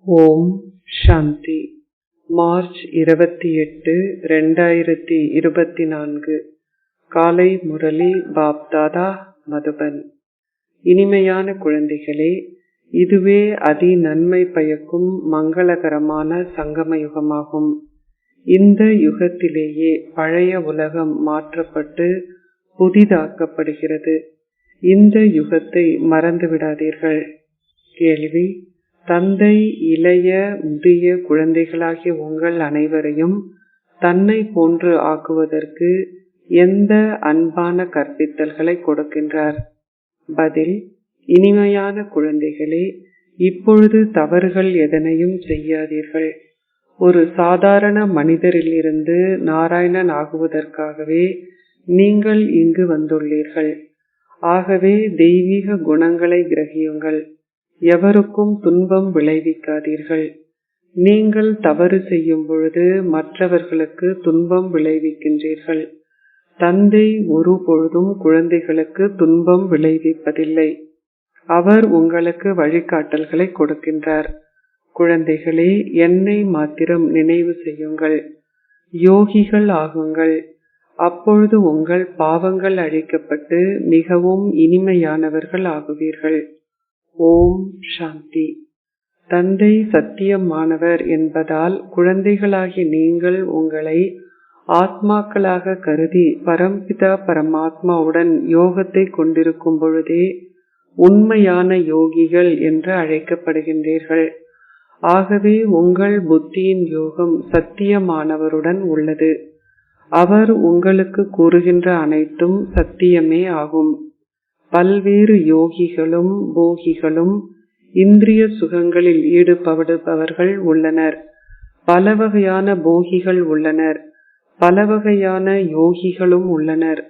ஓம் சாந்தி. March 28, 2024 காலை முரளி பாப்தாதா மதுபன். இனிமையான குழந்தைகளே, இதுவே அதி நன்மை பயக்கும் மங்களகரமான சங்கம யுகமாகும். இந்த யுகத்திலேயே பழைய உலகம் மாற்றப்பட்டு புதிதாக்கப்படுகிறது. இந்த யுகத்தை மறந்துவிடாதீர்கள். கேள்வி: தந்தை இளைய முதிய குழந்தைகளாகிய உங்கள் அனைவரையும் தன்னை போன்று ஆக்குவதற்கு எந்த அன்பான கற்பித்தல்களை கொடுக்கின்றார்? பதில்: இனிமையான குழந்தைகளே, இப்பொழுது தவறுகள் எதனையும் செய்யாதீர்கள். ஒரு சாதாரண மனிதரிலிருந்து நாராயணன் ஆகுவதற்காகவே நீங்கள் இங்கு வந்துள்ளீர்கள். ஆகவே தெய்வீக குணங்களை கிரகியுங்கள். எவருக்கும் துன்பம் விளைவிக்காதீர்கள். நீங்கள் தவறு செய்யும் பொழுது மற்றவர்களுக்கு துன்பம் விளைவிக்கின்றீர்கள். தந்தை ஒரு பொழுதும் குழந்தைகளுக்கு துன்பம் விளைவிப்பதில்லை. அவர் உங்களுக்கு வழிகாட்டல்களை கொடுக்கின்றார். குழந்தைகளே, என்னை மாத்திரம் நினைவு செய்யுங்கள். யோகிகள் ஆகுங்கள். அப்பொழுது உங்கள் பாவங்கள் அழிக்கப்பட்டு மிகவும் இனிமையானவர்கள் ஆகுவீர்கள். ஓம் சாந்தி. தந்தை சத்தியமானவர் என்பதால் குழந்தைகளாகி நீங்கள் உங்களை ஆத்மாக்களாக கருதி பரம்பிதா பரமாத்மாவுடன் யோகத்தை கொண்டிருக்கும் பொழுதே உண்மையான யோகிகள் என்று அழைக்கப்படுகின்றீர்கள். ஆகவே உங்கள் புத்தியின் யோகம் சத்தியமானவருடன் உள்ளது. அவர் உங்களுக்கு கூறுகின்ற அனைத்தும் சத்தியமே ஆகும். பல்வேறு யோகிகளும் போகிகளும் இந்திரிய சுகங்களில் ஈடுபடுபவர்கள் உள்ளனர். பல வகையான போகிகள் உள்ளனர். பல வகையான யோகிகளும் உள்ளனர்.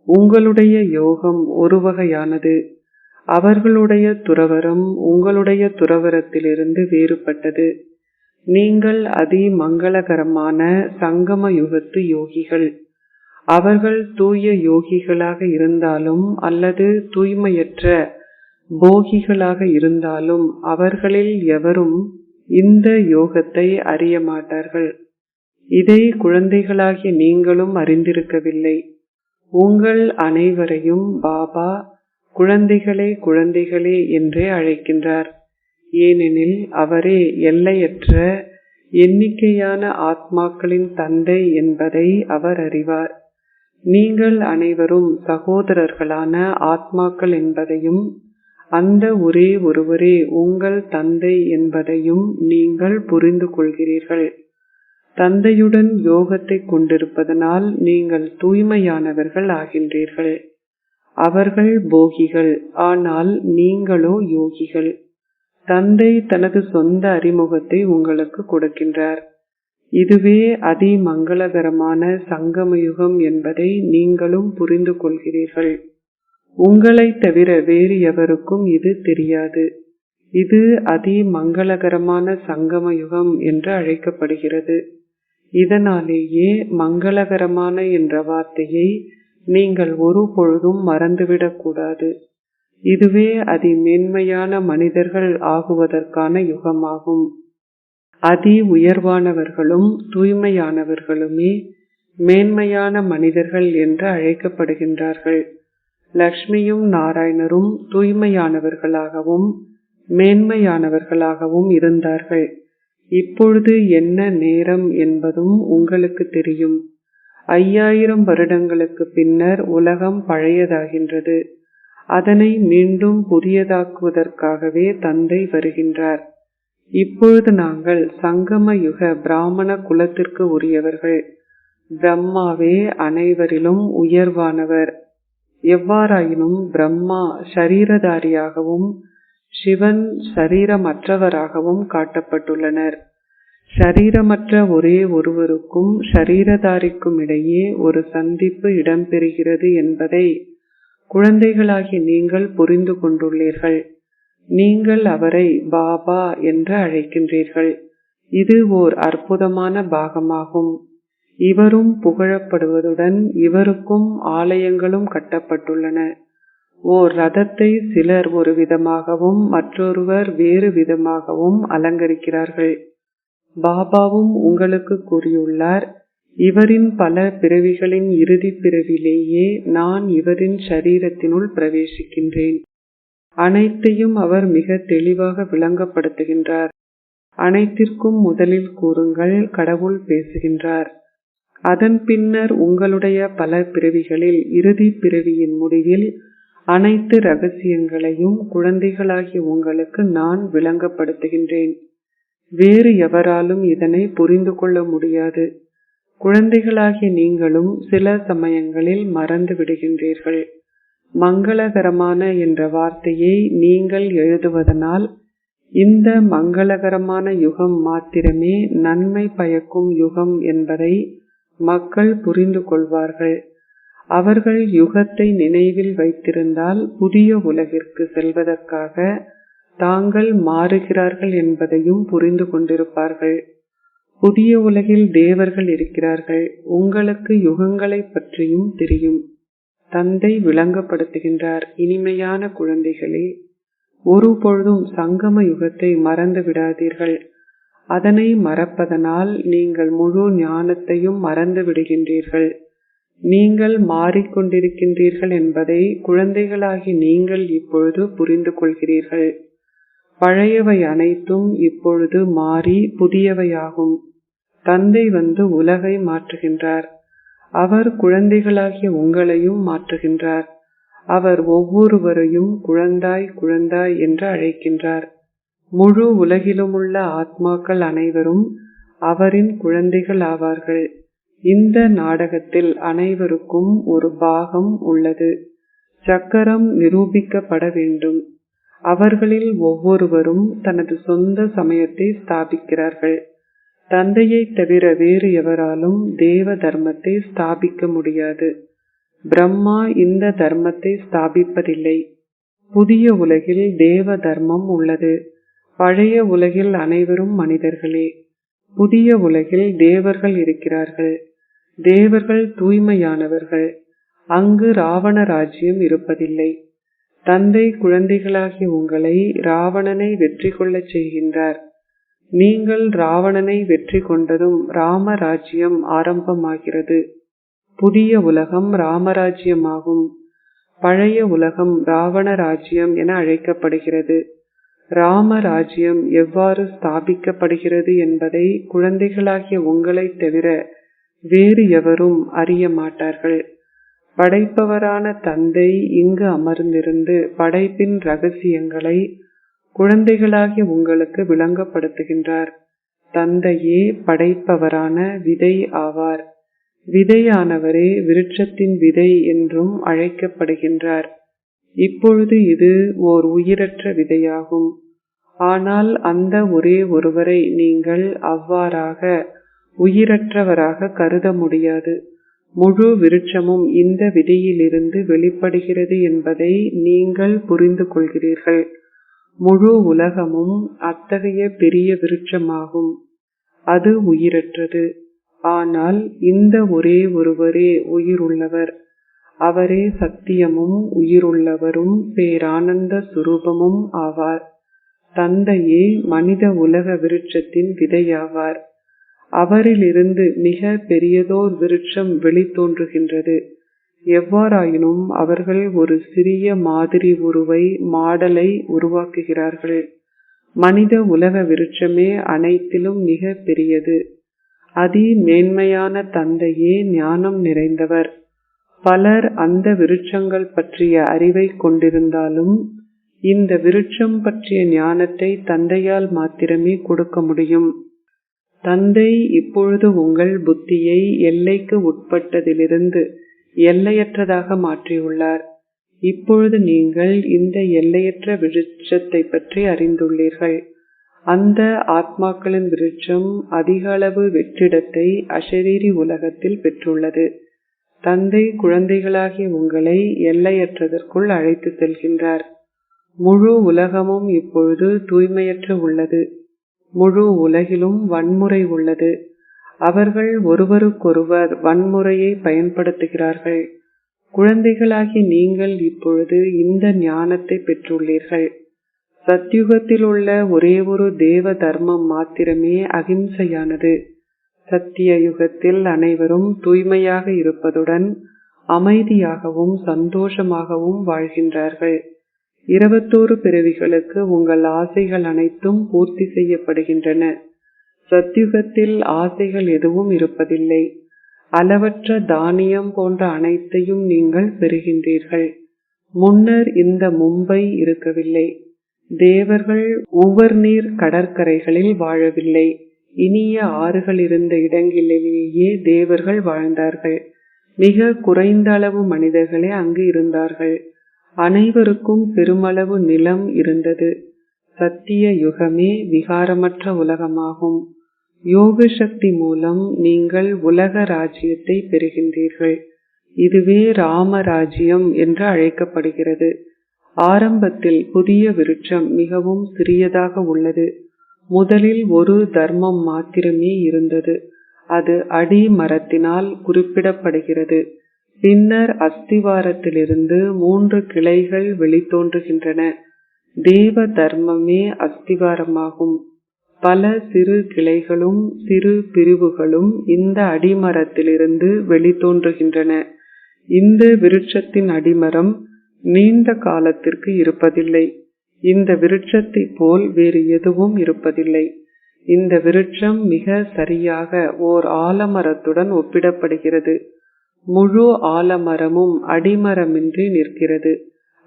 உங்களுடைய யோகம் ஒரு வகையானது. அவர்களுடைய துறவரம் உங்களுடைய துறவரத்திலிருந்து வேறுபட்டது. நீங்கள் அதி மங்களகரமான சங்கம யுகத்து யோகிகள். அவர்கள் தூய யோகிகளாக இருந்தாலும் அல்லது தூய்மையற்ற போகிகளாக இருந்தாலும் அவர்களில் எவரும் இந்த யோகத்தை அறிய மாட்டார்கள். இதை குழந்தைகளாகிய நீங்களும் அறிந்திருக்கவில்லை. உங்கள் அனைவரையும் பாபா குழந்தைகளே குழந்தைகளே என்றே அழைக்கின்றார். ஏனெனில் அவரே எல்லையற்ற எண்ணிக்கையான ஆத்மாக்களின் தந்தை என்பதை அவர் அறிவார். நீங்கள் அனைவரும் சகோதரர்களான ஆத்மாக்கள் என்பதையும் அந்த ஒரே ஒருவரே உங்கள் தந்தை என்பதையும் நீங்கள் புரிந்து கொள்கிறீர்கள். தந்தையுடன் யோகத்தை கொண்டிருப்பதனால் நீங்கள் தூய்மையானவர்கள் ஆகின்றீர்கள். அவர்கள் போகிகள், ஆனால் நீங்களோ யோகிகள். தந்தை தனது சொந்த அறிமுகத்தை உங்களுக்கு கொடுக்கின்றார். இதுவே அதி மங்களகரமான சங்கமயுகம் என்பதை நீங்களும் புரிந்து கொள்கிறீர்கள். உங்களை தவிர வேறு எவருக்கும் இது தெரியாது. இது அதி மங்களகரமான சங்கமயுகம் என்று அழைக்கப்படுகிறது. இதனாலேயே மங்களகரமான என்ற வார்த்தையை நீங்கள் ஒரு பொழுதும் மறந்துவிடக் கூடாது. இதுவே அதி மேன்மையான மனிதர்கள் ஆகுவதற்கான யுகமாகும். அதி உயர்வானவர்களும் தூய்மையானவர்களுமே மேன்மையான மனிதர்கள் என்று அழைக்கப்படுகின்றார்கள். லக்ஷ்மியும் நாராயணரும் தூய்மையானவர்களாகவும் மேன்மையானவர்களாகவும் இருந்தார்கள். இப்பொழுது என்ன நேரம் என்பதும் உங்களுக்கு தெரியும். 5000 வருடங்களுக்கு பின்னர் உலகம் பழையதாகின்றது. அதனை மீண்டும் புதியதாக்குவதற்காகவே தந்தை வருகின்றார். இப்பொழுது நாங்கள் சங்கம யுக பிராமண குலத்திற்கு உரியவர்கள். பிரம்மாவே அனைவரிலும் உயர்வானவர். எவ்வாறாயினும் பிரம்மா ஷரீரதாரியாகவும் சிவன் ஷரீரமற்றவராகவும் காட்டப்பட்டுள்ளனர். ஷரீரமற்ற ஒரே ஒருவருக்கும் ஷரீரதாரிக்கும் இடையே ஒரு சந்திப்பு இடம்பெறுகிறது என்பதை குழந்தைகளாகி நீங்கள் புரிந்து கொண்டுள்ளீர்கள். நீங்கள் அவரை பாபா என்று அழைக்கின்றீர்கள். இது ஓர் அற்புதமான பாகமாகும். இவரும் புகழப்படுவதுடன் இவருக்கும் ஆலயங்களும் கட்டப்பட்டுள்ளன. ஓர் ரதத்தை சிலர் ஒரு விதமாகவும் மற்றொருவர் வேறு விதமாகவும் அலங்கரிக்கிறார்கள். பாபாவும் உங்களுக்கு கூறியுள்ளார், இவரின் பல பிறவிகளின் இறுதி பிறவிலேயே நான் இவரின் சரீரத்தினுள் பிரவேசிக்கின்றேன். அனைத்தையும் அவர் மிக தெளிவாக விளங்கப்படுத்துகின்றார். அனைத்திற்கும் முதலில் கூறுங்கள், கடவுள் பேசுகின்றார். அதன் பின்னர் உங்களுடைய பல பிறவிகளில் இறுதி பிறவியின் முடிவில் அனைத்து ரகசியங்களையும் குழந்தைகளாகிய உங்களுக்கு நான் விளங்கப்படுத்துகின்றேன். வேறு எவராலும் இதனை புரிந்து கொள்ள முடியாது. குழந்தைகளாகிய நீங்களும் சில சமயங்களில் மறந்து விடுகின்றீர்கள். மங்களகரமான என்ற வார்த்தையை நீங்கள் எழுதுவதனால் இந்த மங்களகரமான யுகம் மாத்திரமே நன்மை பயக்கும் யுகம் என்பதை மக்கள் புரிந்து கொள்வார்கள். அவர்கள் யுகத்தை நினைவில் வைத்திருந்தால் புதிய உலகிற்கு செல்வதற்காக தாங்கள் மாறுகிறார்கள் என்பதையும் புரிந்து கொண்டிருப்பார்கள். புதிய உலகில் தேவர்கள் இருக்கிறார்கள். உங்களுக்கு யுகங்களை பற்றியும் தெரியும். தந்தை விளங்கப்படுத்துகின்றார், இனிமையான குழந்தைகளே, ஒரு பொழுதும் சங்கம யுகத்தை மறந்து விடாதீர்கள். அதனை மறப்பதனால் நீங்கள் முழு ஞானத்தையும் மறந்து விடுகின்றீர்கள். நீங்கள் மாறிக்கொண்டிருக்கின்றீர்கள் என்பதை குழந்தைகளாகி நீங்கள் இப்பொழுது புரிந்து கொள்கிறீர்கள். பழையவை அனைத்தும் இப்பொழுது மாறி புதியவையாகும். தந்தை வந்து உலகை மாற்றுகின்றார். அவர் குழந்தைகளாகிய உங்களையும் மாற்றுகின்றார். அவர் ஒவ்வொருவரையும் குழந்தாய் குழந்தாய் என்று அழைக்கின்றார். முழு உலகிலுமுள்ள ஆத்மாக்கள் அனைவரும் அவரின் குழந்தைகள் ஆவார்கள். இந்த நாடகத்தில் அனைவருக்கும் ஒரு பாகம் உள்ளது. சக்கரம் நிரூபிக்கப்பட வேண்டும். அவர்களில் ஒவ்வொருவரும் தனது சொந்த சமயத்தை ஸ்தாபிக்கிறார்கள். தந்தையை தவிர வேறு எவராலும் தேவ தர்மத்தை ஸ்தாபிக்க முடியாது. பிரம்மா இந்த தர்மத்தை ஸ்தாபிப்பதில்லை. புதிய உலகில் தேவ தர்மம் உள்ளது. பழைய உலகில் அனைவரும் மனிதர்களே. புதிய உலகில் தேவர்கள் இருக்கிறார்கள். தேவர்கள் தூய்மையானவர்கள். அங்கு ராவண ராஜ்யம் இருப்பதில்லை. தந்தை குழந்தைகளாகிய உங்களை ராவணனை வெற்றி கொள்ளச் செய்கின்றார். நீங்கள் ராவணனை வெற்றி கொண்டதும் ராமராஜ்யம் ஆரம்பமாகிறது. புதிய உலகம் ராமராஜ்யமாகும். பழைய உலகம் ராவண ராஜ்யம் என அழைக்கப்படுகிறது. ராமராஜ்யம் எவ்வாறு ஸ்தாபிக்கப்படுகிறது என்பதை குழந்தைகளாகிய உங்களை தவிர வேறு எவரும் அறிய மாட்டார்கள். படைப்பவரான தந்தை இங்கு அமர்ந்திருந்து படைப்பின் ரகசியங்களை குழந்தைகளாகிய உங்களுக்கு விளங்கப்படுத்துகின்றார். தந்தையே படைப்பவரான விதை ஆவார். விதையானவரே விருட்சத்தின் விதை என்றும் அழைக்கப்படுகின்றார். இப்பொழுது இது ஓர் உயிரற்ற விதையாகும். ஆனால் அந்த ஒரே ஒருவரை நீங்கள் அவ்வாறாக உயிரற்றவராக கருத முடியாது. முழு விருட்சமும் இந்த விதையிலிருந்து வெளிப்படுகிறது என்பதை நீங்கள் புரிந்து கொள்கிறீர்கள். முழு உலகமும் அத்தகைய பெரிய விருட்சமாகும். அது உயிரற்றது. ஆனால் இந்த ஒரே ஒருவரே உயிருள்ளவர். அவரே சத்தியமும் உயிருள்ளவரும் பேரானந்த சுரூபமும் ஆவார். தந்தையே மனித உலக விருட்சத்தின் விதையாவார். அவரிலிருந்து மிக பெரியதோர் விருட்சம் வெளித்தோன்றுகின்றது. எவ்வாறாயினும் அவர்கள் ஒரு சிறிய மாதிரி மாடலை உருவாக்குகிறார்கள். மனித உலக விருட்சமே அனைத்திலும் மிக பெரியது. அதி மேன்மையான தந்தையே ஞானம் நிறைந்தவர். பலர் அந்த விருட்சங்கள் பற்றிய அறிவை கொண்டிருந்தாலும் இந்த விருட்சம் பற்றிய ஞானத்தை தந்தையால் மாத்திரமே கொடுக்க முடியும். தந்தை இப்பொழுது உங்கள் புத்தியை எல்லைக்கு உட்பட்டதிலிருந்து எல்லையற்றதாக மாற்றியுள்ளார். இப்பொழுது நீங்கள் இந்த எல்லையற்ற விருட்சத்தை பற்றி அறிந்துள்ளீர்கள். அந்த ஆத்மாக்களின் விருட்சம் அதிக அளவு வெற்றிடத்தை அஷரீரி உலகத்தில் பெற்றுள்ளது. தந்தை குழந்தைகளாகிய உங்களை எல்லையற்றதற்குள் அழைத்து செல்கின்றார். முழு உலகமும் இப்பொழுது தூய்மையற்று உள்ளது. முழு உலகிலும் வன்முறை உள்ளது. அவர்கள் ஒருவருக்கொருவர் வன்முறையை பயன்படுத்துகிறார்கள். குழந்தைகளாகி நீங்கள் இப்பொழுது இந்த ஞானத்தை பெற்றுள்ளீர்கள். சத்யுகத்தில் உள்ள ஒரே ஒரு தேவ தர்மம் மாத்திரமே அகிம்சையானது. சத்திய யுகத்தில் அனைவரும் தூய்மையாக இருப்பதுடன் அமைதியாகவும் சந்தோஷமாகவும் வாழ்கின்றார்கள். 21 பிறவிகளுக்கு உங்கள் ஆசைகள் அனைத்தும் பூர்த்தி செய்யப்படுகின்றன. சத்யுகத்தில் ஆசைகள் எதுவும் இருப்பதில்லை. அளவற்ற தானியம் போன்ற அனைத்தையும் நீங்கள் பெறுகின்றீர்கள். முன்னர் இந்த மும்பை இருக்கவில்லை. தேவர்கள் உவர்நீர் கடற்கரைகளில் வாழவில்லை. இனிய ஆறுகள் இருந்த இடங்களிலேயே தேவர்கள் வாழ்ந்தார்கள். மிக குறைந்த அளவு மனிதர்களே அங்கு இருந்தார்கள். அனைவருக்கும் பெருமளவு நிலம் இருந்தது. சத்திய யுகமே விகாரமற்ற உலகமாகும். யோக சக்தி மூலம் நீங்கள் உலக ராஜ்யத்தை பெறுகின்றீர்கள். இதுவே ராமராஜ்யம் என்று அழைக்கப்படுகிறது. ஆரம்பத்தில் புதிய விருட்சம் மிகவும் சிறியதாக உள்ளது. முதலில் ஒரு தர்மம் மாத்திரமே இருந்தது. அது அடி மரத்தினால் குறிப்பிடப்படுகிறது. பின்னர் அஸ்திவாரத்திலிருந்து 3 கிளைகள் வெளித்தோன்றுகின்றன. தேவ தர்மமே அஸ்திவாரமாகும். பல சிறு கிளைகளும் சிறு பிரிவுகளும் இந்த அடிமரத்திலிருந்து வெளித்தோன்றுகின்றன. இந்த விருட்சத்தின் அடிமரம் நீண்ட காலத்திற்கு இருப்பதில்லை. இந்த விருட்சத்தை போல் வேறு எதுவும் இருப்பதில்லை. இந்த விருட்சம் மிக சரியாக ஓர் ஆலமரத்துடன் ஒப்பிடப்படுகிறது. முழு ஆலமரமும் அடிமரமின்றி நிற்கிறது.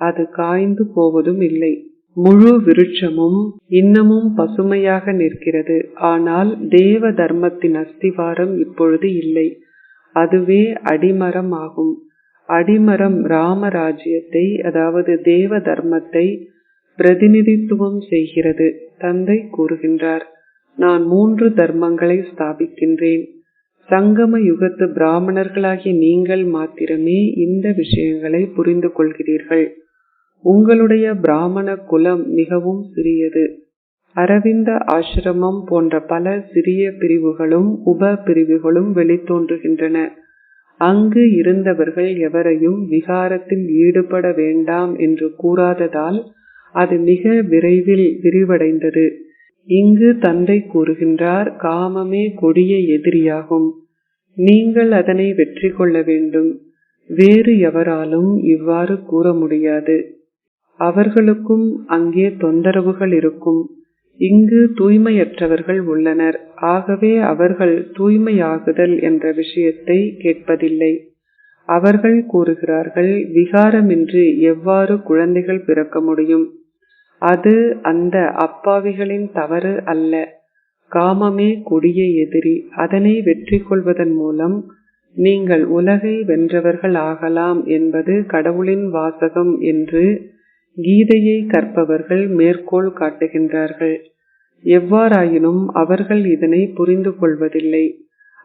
அது காய்ந்து போவதும் இல்லை. முழு விருட்சமும் இன்னமும் பசுமையாக நிற்கிறது. ஆனால் தேவ தர்மத்தின் அஸ்திவாரம் இப்பொழுது இல்லை. அதுவே அடிமரம் ஆகும். அடிமரம் ராமராஜ்யத்தை, அதாவது தேவ தர்மத்தை பிரதிநிதித்துவம் செய்கிறது. தந்தை கூறுகின்றார், நான் 3 தர்மங்களை ஸ்தாபிக்கின்றேன். சங்கம யுகத்து பிராமணர்களாகிய நீங்கள் மாத்திரமே இந்த விஷயங்களை புரிந்து கொள்கிறீர்கள். உங்களுடைய பிராமண குலம் மிகவும் சிறியது. அரவிந்த ஆசிரமம் போன்ற பல சிறிய பிரிவுகளும் உப பிரிவுகளும் வெளித்தோன்றுகின்றன. அங்கு இருந்தவர்கள் எவரையும் விகாரத்தில் ஈடுபட வேண்டாம் என்று கூறாததால் அது மிக விரைவில் விரிவடைந்தது. இங்கு தந்தை கூறுகின்றார், காமமே கொடிய எதிரியாகும். நீங்கள் அதனை வெற்றி கொள்ள வேண்டும். வேறு எவராலும் இவ்வாறு கூற முடியாது. அவர்களுக்கும் அங்கே தொந்தரவுகள் இருக்கும். இங்கு தூய்மையற்றவர்கள் உள்ளனர். ஆகவே அவர்கள் தூய்மையாகுதல் என்ற விஷயத்தை கேட்பதில்லை. அவர்கள் கூறுகிறார்கள், விகாரமின்றி எவ்வாறு குழந்தைகள் பிறக்க முடியும்? அது அந்த அப்பாவிகளின் தவறு அல்ல. காமமே கொடிய எதிரி. அதனை வெற்றி கொள்வதன் மூலம் நீங்கள் உலகை வென்றவர்கள் ஆகலாம் என்பது கடவுளின் வாசகம் என்று கீதையை கற்பவர்கள் மேற்கோள் காட்டுகின்றார்கள். எவ்வாறாயினும் அவர்கள் இதனை புரிந்து கொள்வதில்லை.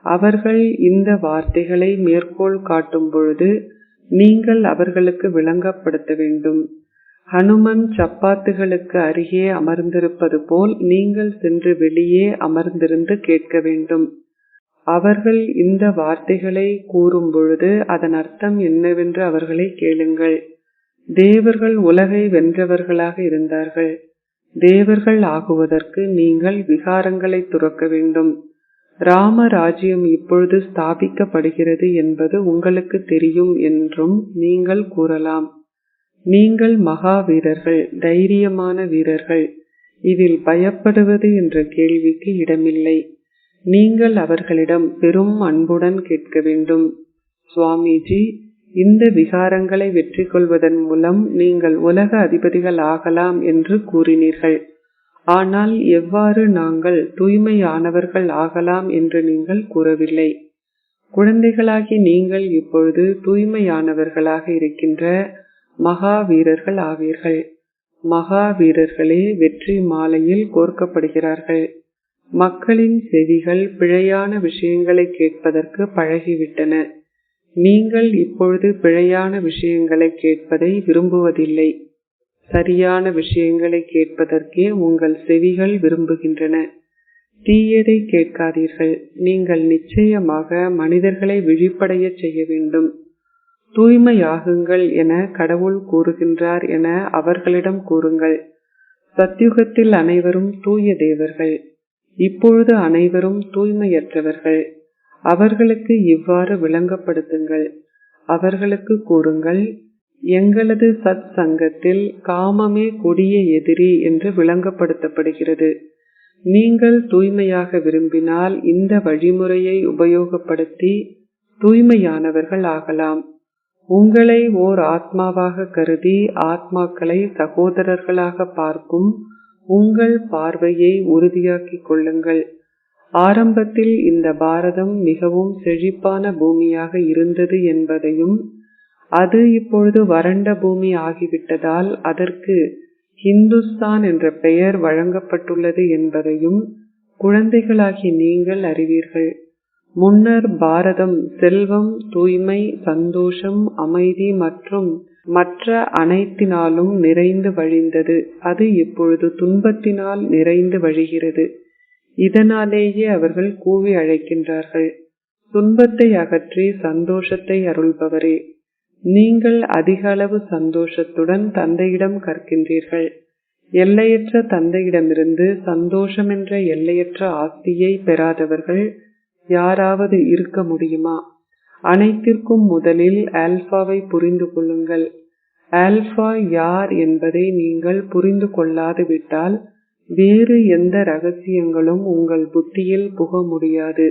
அவர்கள் இந்த வார்த்தைகளை மேற்கோள் காட்டும் பொழுது நீங்கள் அவர்களுக்கு விளங்கப்படுத்த வேண்டும். ஹனுமன் சப்பாத்துகளுக்கு அருகே அமர்ந்திருப்பது போல் நீங்கள் சென்று வெளியே அமர்ந்திருந்து கேட்க வேண்டும். அவர்கள் இந்த வார்த்தைகளை கூறும் பொழுது அதன் அர்த்தம் என்னவென்று அவர்களை கேளுங்கள். தேவர்கள் உலகை வென்றவர்களாக இருந்தார்கள். தேவர்கள் ஆகுவதற்கு நீங்கள் விகாரங்களை துறக்க வேண்டும். ராமராஜ்யம் இப்பொழுது ஸ்தாபிக்கப்படுகிறது என்பது உங்களுக்கு தெரியும் என்றும் நீங்கள் கூறலாம். நீங்கள் மகா வீரர்கள், தைரியமான வீரர்கள். இதில் பயப்படுவது என்ற கேள்விக்கு இடமில்லை. நீங்கள் அவர்களிடம் பெரும் அன்புடன் கேட்க வேண்டும். சுவாமிஜி, இந்த விகாரங்களை வெற்றி கொள்வதன் மூலம் நீங்கள் உலக அதிபதிகள் ஆகலாம் என்று கூறினீர்கள். ஆனால் எவ்வாறு நாங்கள் தூய்மையானவர்கள் ஆகலாம் என்று நீங்கள் கூறவில்லை. குழந்தைகளாகி நீங்கள் இப்பொழுது தூய்மையானவர்களாக இருக்கின்ற மகா வீரர்கள் ஆவீர்கள். மகா வீரர்களே வெற்றி மாலையில் கோர்க்கப்படுகிறார்கள். மக்களின் செவிகள் பிழையான விஷயங்களை கேட்பதற்கு பழகிவிட்டன. நீங்கள் இப்பொழுது பிழையான விஷயங்களை கேட்பதை விரும்புவதில்லை. சரியான விஷயங்களை கேட்பதற்கே உங்கள் செவிகள் விரும்புகின்றன. தீயதை கேட்காதீர்கள். நீங்கள் நிச்சயமாக மனிதர்களை விழிப்படைய செய்ய வேண்டும். தூய்மையாகுங்கள் என கடவுள் கூறுகின்றார் என அவர்களிடம் கூறுங்கள். சத்யுகத்தில் அனைவரும் தூய தேவர்கள். இப்பொழுது அனைவரும் தூய்மையற்றவர்கள். அவர்களுக்கு இவ்வாறு விளங்கப்படுத்துங்கள். அவர்களுக்கு கூறுங்கள், எங்களது சத் சங்கத்தில் காமமே கொடிய எதிரி என்று விளங்கப்படுத்தப்படுகிறது. நீங்கள் தூய்மையாக விரும்பினால் இந்த வழிமுறையை உபயோகப்படுத்தி தூய்மையானவர்கள் ஆகலாம். உங்களை ஓர் ஆத்மாவாக கருதி ஆத்மாக்களை சகோதரர்களாக பார்க்கும் உங்கள் பார்வையை உறுதியாக்கிக் கொள்ளுங்கள். ஆரம்பத்தில் இந்த பாரதம் மிகவும் செழிப்பான பூமியாக இருந்தது என்பதையும், அது இப்பொழுது வறண்ட பூமி ஆகிவிட்டதால் அதற்கு ஹிந்துஸ்தான் என்ற பெயர் வழங்கப்பட்டுள்ளது என்பதையும் குழந்தைகளாகி நீங்கள் அறிவீர்கள். முன்னர் பாரதம் செல்வம், தூய்மை, சந்தோஷம், அமைதி மற்றும் மற்ற அனைத்தினாலும் நிறைந்து வழிந்தது. அது இப்பொழுது துன்பத்தினால் நிறைந்து வழிகிறது. இதனாலேயே அவர்கள் கூவி அழைக்கின்றார்கள், துன்பத்தை அகற்றி சந்தோஷத்தை அருள்பவரே. நீங்கள் அதிக அளவு சந்தோஷத்துடன் தந்தையிடம் கற்கின்றீர்கள். எல்லையற்ற தந்தையிடமிருந்து சந்தோஷம் என்ற எல்லையற்ற ஆஸ்தியை பெறாதவர்கள் யாராவது இருக்க முடியுமா? அனைத்திற்கும் முதலில் ஆல்பாவை புரிந்து கொள்ளுங்கள். ஆல்பா யார் என்பதை நீங்கள் புரிந்து கொள்ளாது விட்டால் வேறு எந்த ரகசியங்களும் உங்கள் புத்தியில் புக முடியாது.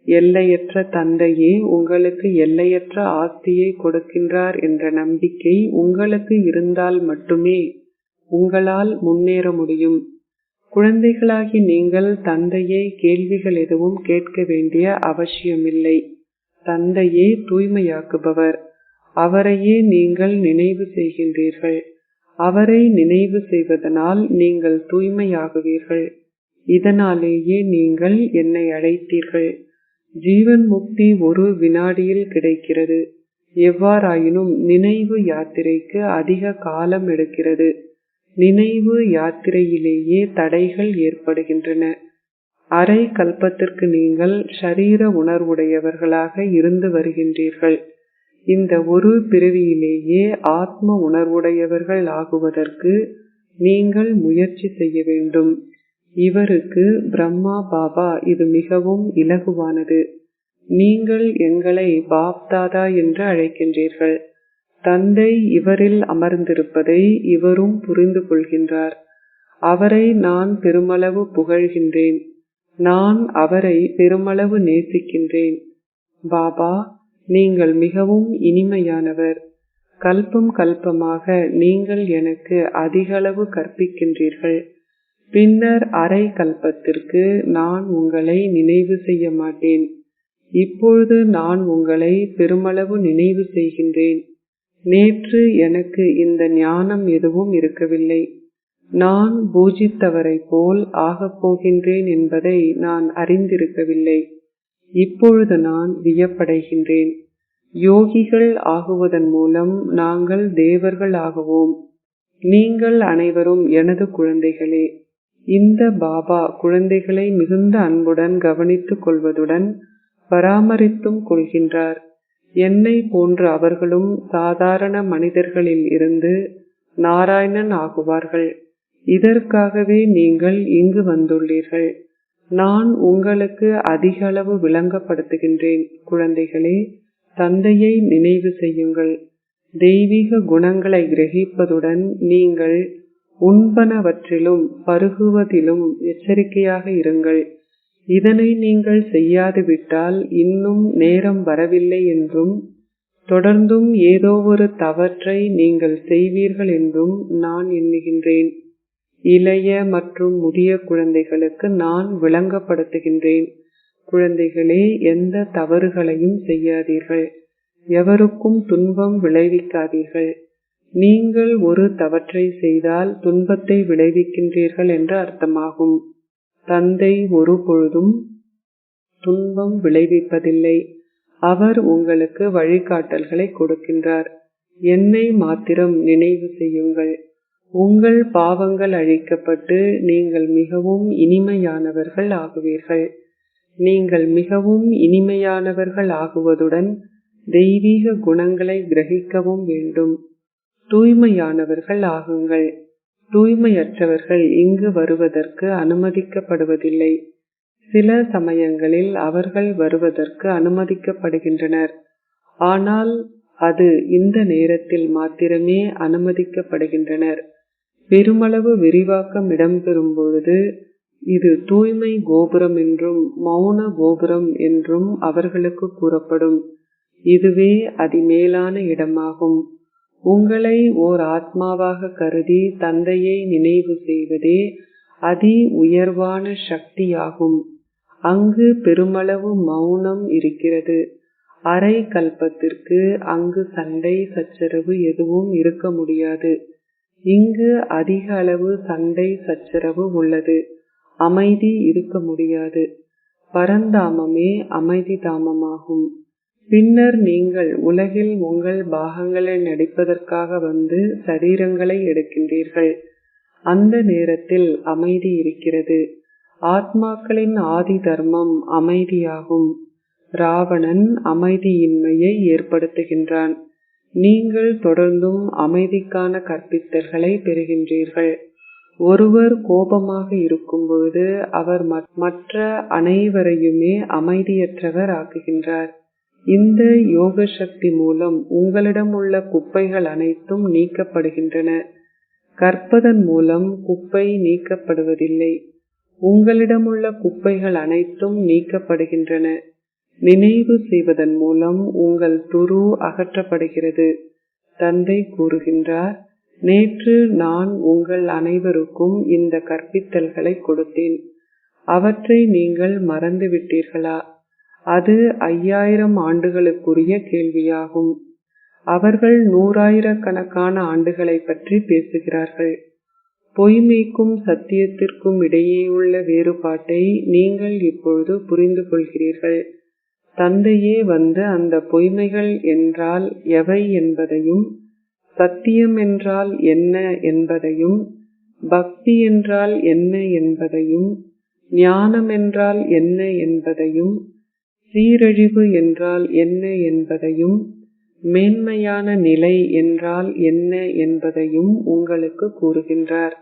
எல்லையற்ற தந்தையே உங்களுக்கு எல்லையற்ற ஆஸ்தியை கொடுக்கின்றார் என்ற நம்பிக்கை உங்களுக்கு இருந்தால் மட்டுமே உங்களால் முன்னேற முடியும். குழந்தைகளாகி நீங்கள் தந்தையை கேள்விகள் எதுவும் கேட்க வேண்டிய அவசியமில்லை. தந்தையே தூய்மையாக்குபவர். அவரையே நீங்கள் நினைவு செய்கின்றீர்கள். அவரை நினைவு செய்வதனால் நீங்கள் தூய்மையாகுவீர்கள். இதனாலேயே நீங்கள் என்னை அழைத்தீர்கள். ஜீவன் முக்தி ஒரு வினாடியில் கிடைக்கிறது. எவ்வாறாயினும் நினைவு யாத்திரைக்கு அதிக காலம் எடுக்கிறது. நினைவு யாத்திரையிலேயே தடைகள் ஏற்படுகின்றன. அரை கல்பத்திற்கு நீங்கள் ஷரீர உணர்வுடையவர்களாக இருந்து வருகின்றீர்கள். இந்த ஒரு பிறவியிலேயே ஆத்ம உணர்வுடையவர்கள் ஆகுவதற்கு நீங்கள் முயற்சி செய்ய வேண்டும். இவருக்கு பிரம்மா பாபா இது மிகவும் இலகுவானது. நீங்கள் எங்களை பாப் தாதா என்று அழைக்கின்றீர்கள். தந்தை இவரில் அமர்ந்திருப்பதை இவரும் புரிந்து கொள்கின்றார். அவரை நான் பெருமளவு புகழ்கின்றேன். நான் அவரை பெருமளவு நேசிக்கின்றேன். பாபா, நீங்கள் மிகவும் இனிமையானவர். கல்பம் கல்பமாக நீங்கள் எனக்கு அதிகளவு கற்பிக்கின்றீர்கள். பின்னர் அரை கல்பத்திற்கு நான் உங்களை நினைவு செய்ய மாட்டேன். இப்பொழுது நான் உங்களை பெருமளவு நினைவு செய்கின்றேன். நேற்று எனக்கு இந்த ஞானம் எதுவும் இருக்கவில்லை. நான் பூஜித்தவரை போல் ஆகப் போகின்றேன் என்பதை நான் அறிந்திருக்கவில்லை. இப்பொழுது நான் வியப்படைகின்றேன். யோகிகள் ஆகுவதன் மூலம் நாங்கள் தேவர்கள் ஆகுவோம். நீங்கள் அனைவரும் எனது குழந்தைகளே. இந்த பாபா குழந்தைகளை மிகுந்த அன்புடன் கவனித்துக் கொள்வதுடன் பராமரித்தும் கொள்கின்றார். என்னை போன்ற அவர்களும் சாதாரண மனிதர்களில் இருந்து நாராயணன் ஆகுவார்கள். இதற்காகவே நீங்கள் இங்கு வந்துள்ளீர்கள். நான் உங்களுக்கு அதிக அளவு விளங்கப்படுத்துகின்றேன். குழந்தைகளே, தந்தையை நினைவு செய்யுங்கள். தெய்வீக குணங்களை கிரகிப்பதுடன் நீங்கள் உண்பனவற்றிலும் பருகுவதிலும் எச்சரிக்கையாக இருங்கள். இதனை நீங்கள் செய்யாது விட்டால் இன்னும் நேரம் வரவில்லை என்றும் தொடர்ந்தும் ஏதோ ஒரு தவற்றை நீங்கள் செய்வீர்கள் என்றும் நான் எண்ணுகின்றேன். இளைய மற்றும் முதிய குழந்தைகளுக்கு நான் விளங்கப்படுத்துகின்றேன். குழந்தைகளே, எந்த தவறுகளையும் செய்யாதீர்கள். எவருக்கும் துன்பம் விளைவிக்காதீர்கள். நீங்கள் ஒரு தவற்றை செய்தால் துன்பத்தை விளைவிக்கின்றீர்கள் என்று அர்த்தமாகும். தந்தை ஒரு பொழுதும் துன்பம் விளைவிப்பதில்லை. அவர் உங்களுக்கு வழிகாட்டல்களை கொடுக்கின்றார். என்னை மாத்திரம் நினைவு செய்யுங்கள். உங்கள் பாவங்கள் அழிக்கப்பட்டு நீங்கள் மிகவும் இனிமையானவர்கள் ஆகுவீர்கள். நீங்கள் மிகவும் இனிமையானவர்கள் ஆகுவதுடன் தெய்வீக குணங்களை கிரகிக்கவும் வேண்டும். தூய்மையானவர்கள் ஆகுங்கள். தூய்மையற்றவர்கள் இங்கு வருவதற்கு அனுமதிக்கப்படுவதில்லை. சில சமயங்களில் அவர்கள் வருவதற்கு அனுமதிக்கப்படுகின்றனர். ஆனால் அது இந்த நேரத்தில் மாத்திரமே அனுமதிக்கப்படுகின்றனர். பெருமளவு விரிவாக்கம் இடம்பெறும் பொழுது இது தூய்மை கோபுரம் என்றும் மௌன கோபுரம் என்றும் அவர்களுக்கு கூறப்படும். இதுவே அதிமேலான இடமாகும். உங்களை ஓர் ஆத்மாவாக கருதி தந்தையை நினைவு செய்வதே அதி உயர்வான சக்தியாகும். அங்கு பெருமளவு மௌனம் இருக்கிறது. அரை கல்பத்திற்கு அங்கு சண்டை சச்சரவு எதுவும் இருக்க முடியாது. இங்கு அதிக அளவு சண்டை சச்சரவு உள்ளது. அமைதி இருக்க முடியாது. பரந்தாமமே அமைதி தாமமாகும். பின்னர் நீங்கள் உலகில் உங்கள் பாகங்களை நடிப்பதற்காக வந்து சரீரங்களை எடுக்கின்றீர்கள். அந்த நேரத்தில் அமைதி இருக்கிறது. ஆத்மாக்களின் ஆதி தர்மம் அமைதியாகும். ராவணன் அமைதியின்மையை ஏற்படுத்துகின்றான். நீங்கள் தொடர்ந்தும் அமைதிக்கான கற்பித்தல்களை பெறுகின்றீர்கள். ஒருவர் கோபமாக இருக்கும் பொழுது அவர் மற்ற அனைவரையுமே அமைதியற்றவர் ஆக்குகின்றார். இந்த யோக சக்தி மூலம் உங்களிடம் உள்ள குப்பைகள் அனைத்தும் நீக்கப்படுகின்றன. கற்பதன் மூலம் குப்பை நீக்கப்படுவதில்லை. உங்களிடம் உள்ள குப்பைகள் அனைத்தும் நீக்கப்படுகின்றன. நினைவு செய்வதன் மூலம் உங்கள் துரு அகற்றப்படுகிறது. தந்தை கூறுகின்றார், நேற்று நான் உங்கள் அனைவருக்கும் இந்த கற்பித்தல்களை கொடுத்தேன். அவற்றை நீங்கள் மறந்துவிட்டீர்களா? அது 5000 ஆண்டுகளுக்குரிய கேள்வியாகும். அவர்கள் 100,000கணக்கான ஆண்டுகளை பற்றி பேசுகிறார்கள். பொய்மைக்கும் சத்தியத்திற்கும் இடையேயுள்ள வேறுபாட்டை நீங்கள் இப்பொழுது புரிந்து கொள்கிறீர்கள். தந்தையே வந்து அந்த பொய்மைகள் என்றால் எவை என்பதையும், சத்தியம் என்றால் என்ன என்பதையும், பக்தி என்றால் என்ன என்பதையும், ஞானம் என்றால் என்ன என்பதையும், சீரழிவு என்றால் என்ன என்பதையும், மேன்மையான நிலை என்றால் என்ன என்பதையும் உங்களுக்கு கூறுகின்றார்.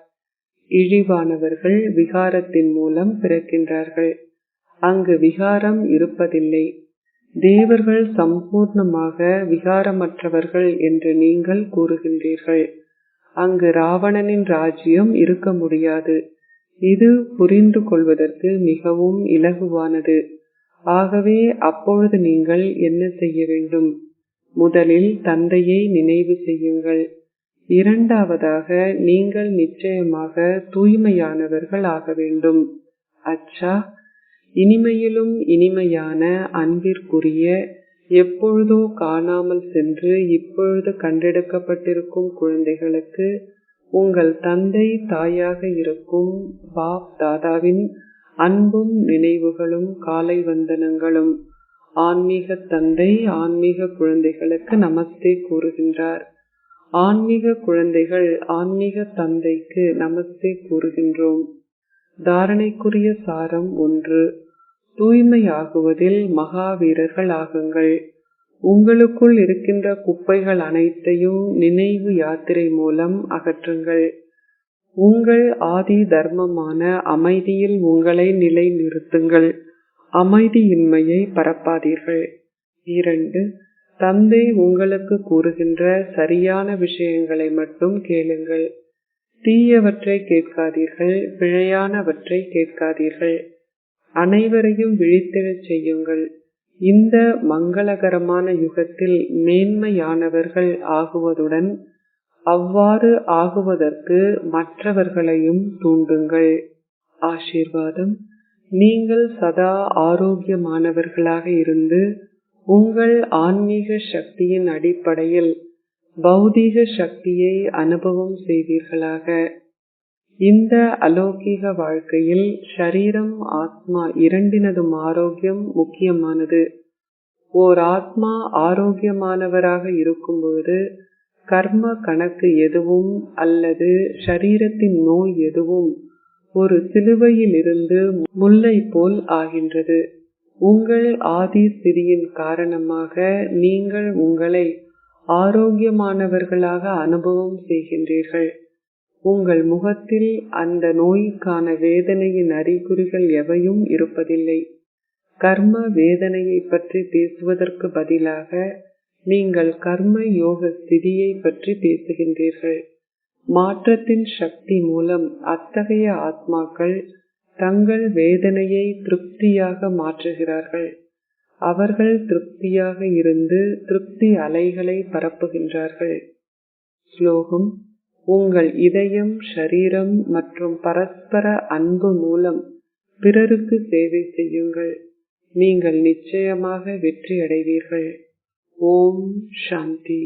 இழிவானவர்கள் விகாரத்தின் மூலம் பிறக்கின்றார்கள். அங்கு விகாரம் இருப்பதில்லை. தேவர்கள் சம்பூர்ணமாக விகாரமற்றவர்கள் என்று நீங்கள் கூறுகின்றீர்கள். அங்கு ராவணனின் ராஜ்யம் இருக்க முடியாது. இது புரிந்து கொள்வதற்கு மிகவும் இலகுவானது. ஆகவே அப்பொழுது நீங்கள் என்ன செய்ய வேண்டும்? முதலில் தந்தையை நினைவு செய்யுங்கள். இரண்டாவதாக நீங்கள் நிச்சயமாக தூய்மையானவர்கள் ஆக வேண்டும். அச்சா, இனிமையிலும் இனிமையான அன்பிற்குரிய, எப்பொழுதோ காணாமல் சென்று இப்பொழுது கண்டெடுக்கப்பட்டிருக்கும் குழந்தைகளுக்கு உங்கள் தந்தை தாயாக இருக்கும் பாப் தாதாவின் அன்பும் நினைவுகளும் காலை வந்தனங்களும். ஆன்மீக தந்தை ஆன்மீக குழந்தைகளுக்கு நமஸ்தே கூறுகின்றார். ஆன்மீக குழந்தைகள் ஆன்மீக தந்தைக்கு நமஸ்தே கூறுகின்றோம். தாரணைக்குரிய சாரம் 1. தூய்மையாகுவதில் மகாவீரர்கள் ஆகுங்கள். உங்களுக்குள் இருக்கின்ற குப்பைகள் அனைத்தையும் நினைவு யாத்திரை மூலம் அகற்றுங்கள். உங்கள் ஆதி தர்மமான அமைதியில் உங்களை நிலை நிறுத்துங்கள். அமைதியின்மையை பரப்பாதீர்கள். 2. தந்தை உங்களுக்கு கூறுகின்ற சரியான விஷயங்களை மட்டும் கேளுங்கள். தீயவற்றை கேட்காதீர்கள். பிழையானவற்றை கேட்காதீர்கள். அனைவரையும் விழித்தெழச் செய்யுங்கள். இந்த மங்களகரமான யுகத்தில் மேன்மையானவர்கள் ஆகுவதுடன் அவ்வாறு ஆகுவதற்கு மற்றவர்களையும் தூண்டுங்கள். ஆசீர்வாதம். நீங்கள் சதா ஆரோக்கியமானவர்களாக இருந்து உங்கள் ஆன்மீக சக்தியின் அடிப்படையில் பௌதீக சக்தியை அனுபவம் செய்வீர்களாக. இந்த அலௌகிக வாழ்க்கையில் ஷரீரம் ஆத்மா இரண்டினதும் ஆரோக்கியம் முக்கியமானது. ஓர் ஆத்மா ஆரோக்கியமானவராக இருக்கும் பொழுது கர்ம கணக்கு எதுவும் அல்லது ஷரீரத்தின் நோய் எதுவும் ஒரு சிலுவையில் இருந்து முல்லை போல் ஆகின்றது. உங்கள் ஆதி ஸ்திதியின் காரணமாக நீங்கள் உங்களை ஆரோக்கியமானவர்களாக அனுபவம் செய்கின்றீர்கள். உங்கள் முகத்தில் அந்த நோய்க்கான வேதனையின் அறிகுறிகள் எவையும் இருப்பதில்லை. கர்ம வேதனையை பற்றி பேசுவதற்கு பதிலாக நீங்கள் கர்ம யோக ஸ்திதியை பற்றி பேசுகின்றீர்கள். மாற்றத்தின் சக்தி மூலம் அத்தகைய ஆத்மாக்கள் தங்கள் வேதனையை திருப்தியாக மாற்றுகிறார்கள். அவர்கள் திருப்தியாக இருந்து திருப்தி அலைகளை பரப்புகின்றார்கள். ஸ்லோகம்: உங்கள் இதயம், ஷரீரம் மற்றும் பரஸ்பர அன்பு மூலம் பிறருக்கு சேவை செய்யுங்கள். நீங்கள் நிச்சயமாக வெற்றி அடைவீர்கள். ஓம் சாந்தி.